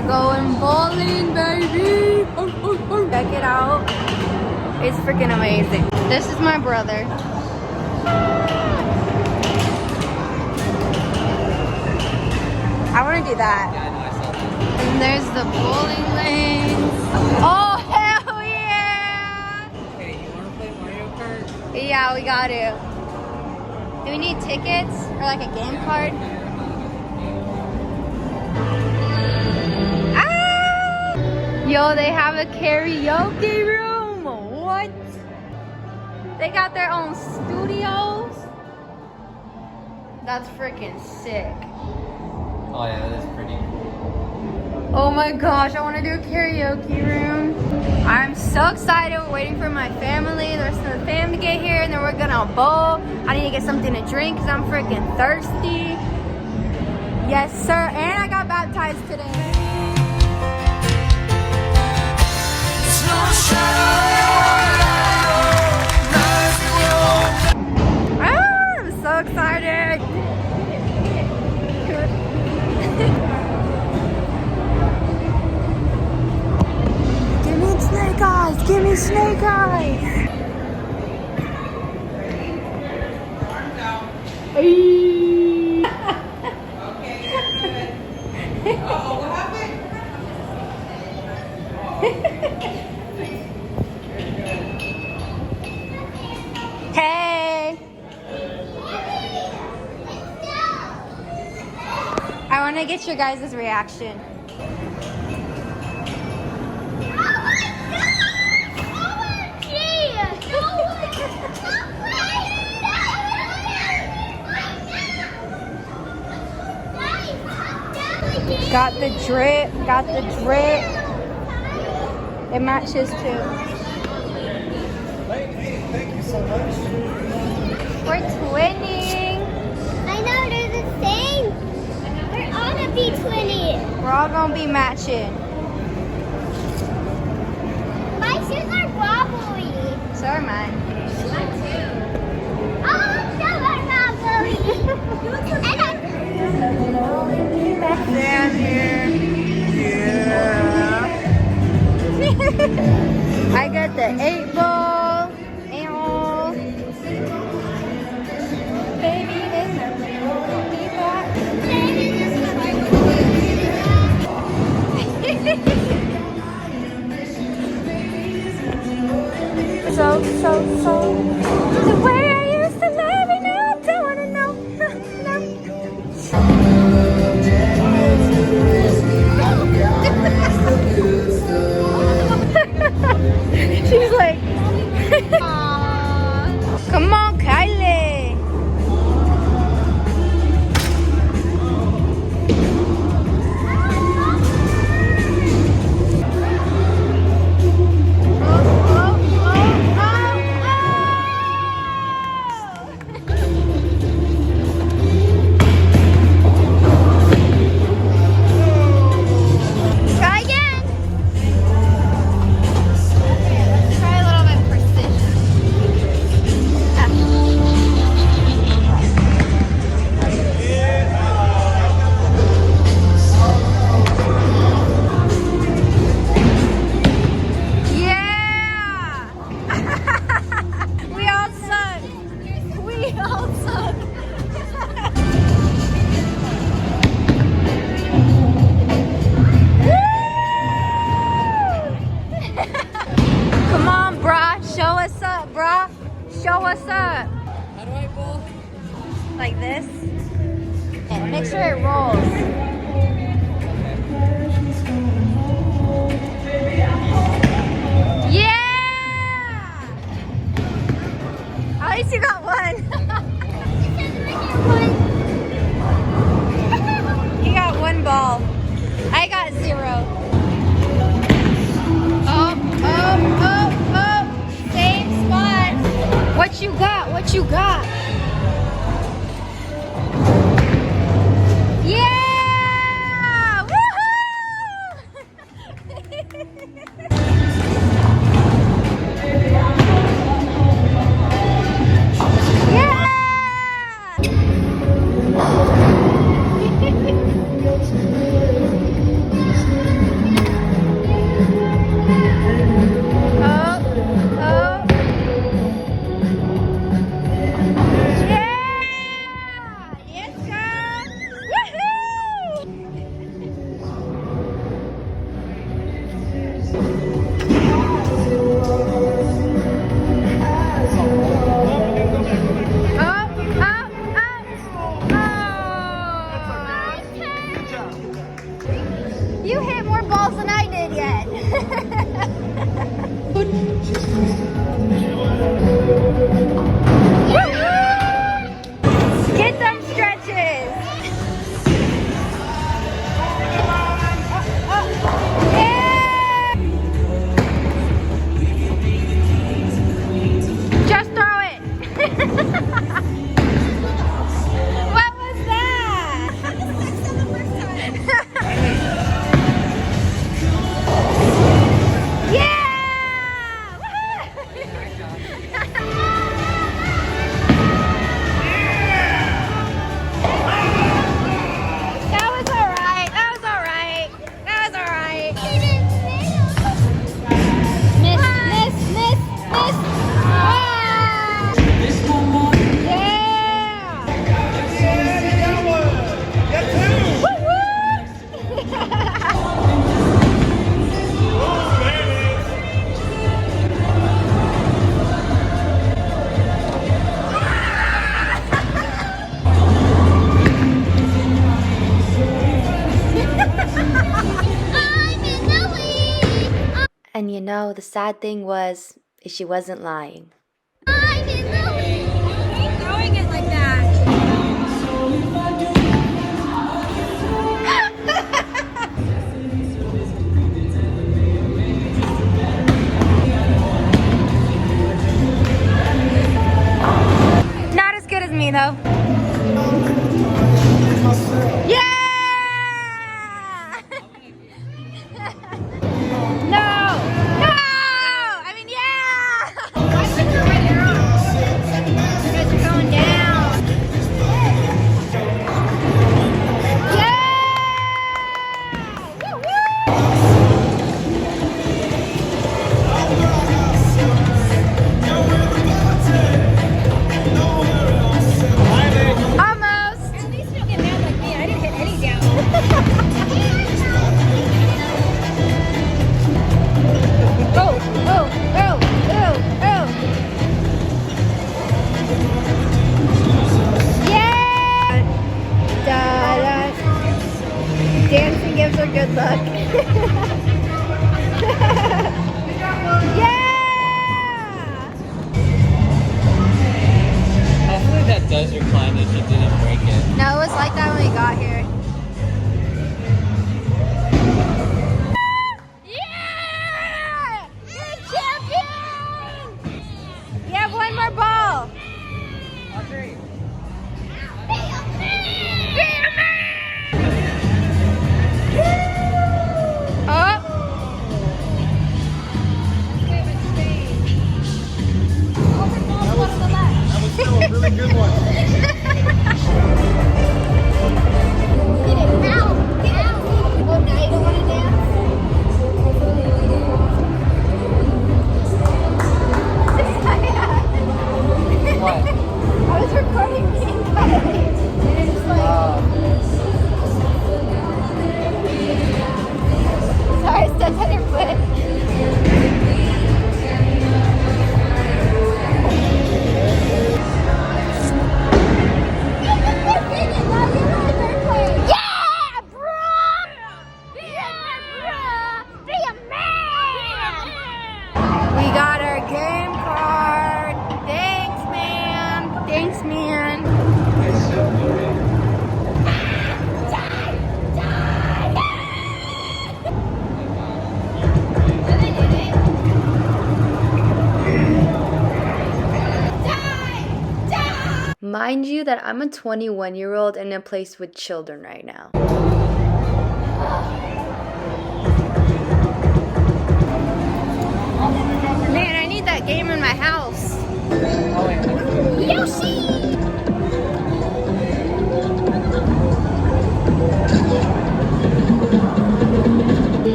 We're going bowling, baby. Check it out. It's freaking amazing. This is my brother. I want to do that. Yeah, I know, I saw that. And there's the bowling lanes. Oh, hell yeah! Okay, you want to play Mario Kart? Yeah, we got to. Do we need tickets or like a game card? Ah! Yo, they have a karaoke room. What? They got their own studios. That's freaking sick. Oh yeah, that is pretty cool. Oh my gosh, I want to do a karaoke room. I'm so excited. We're waiting for my family, the rest of the family to get here, and then we're gonna bowl. I need to get something to drink because I'm freaking thirsty. Yes, sir. And I got baptized today. I'm so excited. Give me snake eyes. Give me snake eyes. Hey. Oh, what happened? Hey. I want to get your guys' reaction. Got the drip, got the drip. It matches too. Thank you so much. We're twinning. I know, they're the same. We're all gonna be twinning. We're all gonna be matching. My shoes are wobbly. So are mine. Mine too. Oh, so are wobbly. And Down here. Yeah. I got the 8-ball. Baby, this is me back. So, the way I used to love you now, I don't wanna know. She's like, come on, Kylie. Try again. Try a little bit precision. Yeah! We all suck. We all suck. Come on, brah. Show us up, brah. Show us up. How do I bowl? Like this. And make sure it rolls. Yeah! At least you got one. You got one ball. I got 0. Oh. Same spot. What you got? What you got? Yeah! Woohoo! Yeah! You hit more balls than I did yet. Get them stretches. Yeah. Just throw it. What was that? Yeah! That was alright. That was alright. That was alright. Miss, miss, miss, miss. Ah! Yeah! Woo woo! And you know, the sad thing was, she wasn't lying. I'm in the lead. Keep throwing it like that. Not as good as me, though. Yeah! No! No! I mean, yeah! You guys are going down. Yeah! Woo woo! Almost. At least don't get mad like me. I didn't hit any down. Oh, oh, oh, oh, oh. Yeah! Da, da. Dancing gives her good luck. Yeah! Hopefully that does recline if you didn't break it. No, it was like that when we got here. Yeah! You're a champion! You have one more ball. Audrey. Oh. That was still a really good one. Get it out! Get out! Oh, now you don't want to dance? What? I was recording me and Kylie. And it's like, sorry, I stepped on your foot. Yeah, bro! Be a man! We got our game card. Thanks, man. Thanks, man. Mind you that I'm a 21-year-old in a place with children right now. Man, I need that game in my house. Oh, wait. Yoshi!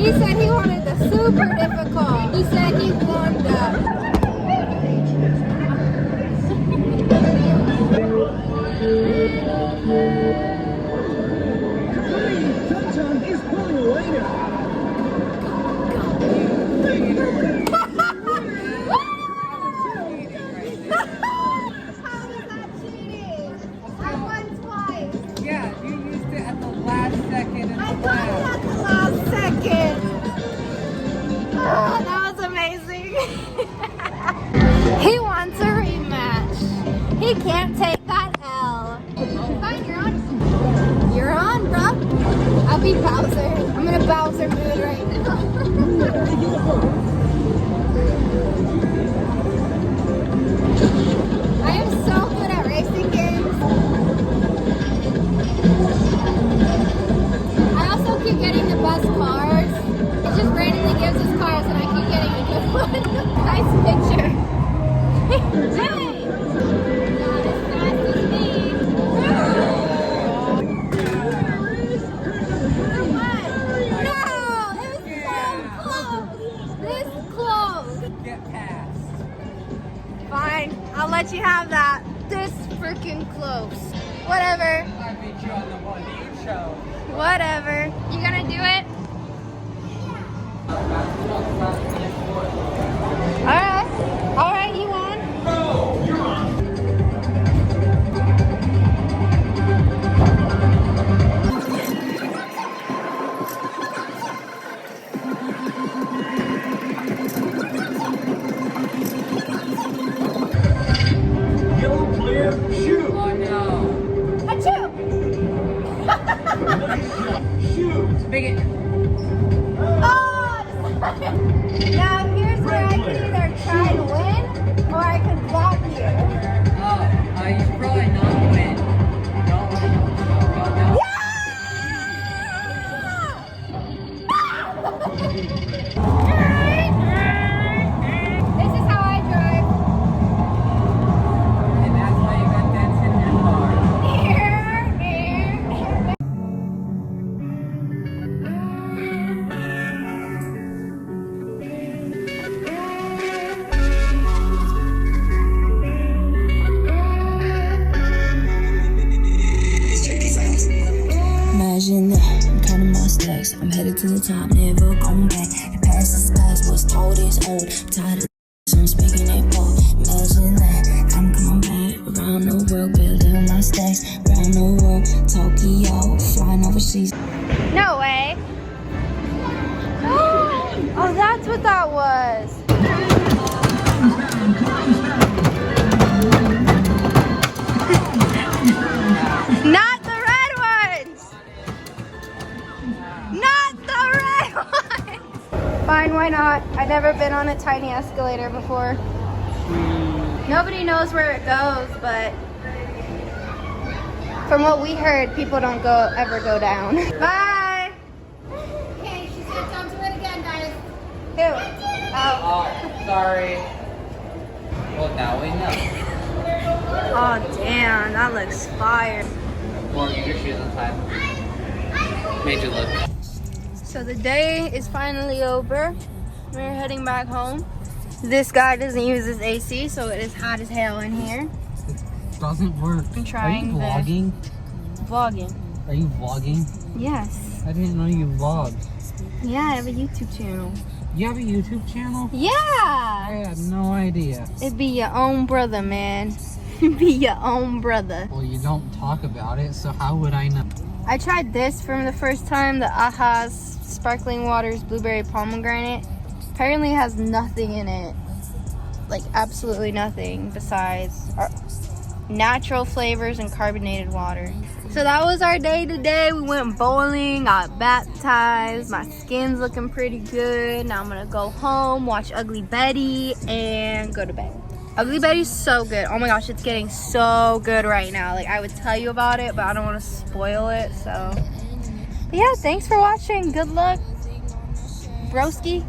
He said he wanted the super difficult. He said he wanted the... Touchdown is pulling away now. How is that cheating? I won twice. Yeah, you used it at the last second and I got it at the last second. Oh, that was amazing. He wants a rematch. He can't take that L. Fine, you're on. You're on, bro. I'll be Bowser. I'm in a Bowser mood right now. I am so good at racing games. I also keep getting the best cars. It just randomly gives us cars and I keep getting a good one. Nice picture. Hey! Not as fast as me. No! It was so close! This close! get past. Fine, I'll let you have that. This freaking close. Whatever. I beat you on the one you chose. Whatever. You gonna do it? Alright. Alright, you won. Yellow clear, shoot. Oh no. Achoo! Shoot. Big it. Oh! Now here's where I can either try to win or I can block you. Oh, you should probably not win. Don't win. This is how I drive. And that's why you got dents in your car. Imagine that, I'm counting my stacks. I'm headed to the top, never going back. The past is past, what's told is old. I'm tired of so I'm speaking it bold. Imagine that, I'm coming back around the world, building my stacks. Around the world, Tokyo, flying overseas. No way. Oh, that's what that was. Not the red ones. Not the red ones. Fine, why not? I've never been on a tiny escalator before. Nobody knows where it goes, but from what we heard, people don't ever go down. Bye. Okay, she said don't do it again, guys. Who? Oh. Oh, sorry. Well, now we know. Oh, damn, that looks fire. Morgan, your shoes inside. Made you look. So the day is finally over. We're heading back home. This guy doesn't use his AC, so it is hot as hell in here. Doesn't work. I'm trying Are you vlogging? Vlogging. Are you vlogging? Yes. I didn't know you vlogged. Yeah, I have a YouTube channel. You have a YouTube channel? Yeah. I had no idea. It'd be your own brother, man. It'd be your own brother. Well, you don't talk about it, so how would I know? I tried this for the first time, the Aha's Sparkling Waters Blueberry Pomegranate. Apparently it has nothing in it. Like absolutely nothing besides natural flavors and carbonated water. So that was our day today. We went bowling, got baptized. My skin's looking pretty good. Now I'm gonna go home, watch Ugly Betty, and go to bed. Ugly Betty's so good. Oh my gosh, it's getting so good right now. Like I would tell you about it, but I don't want to spoil it. So, but yeah, thanks for watching. Good luck, broski.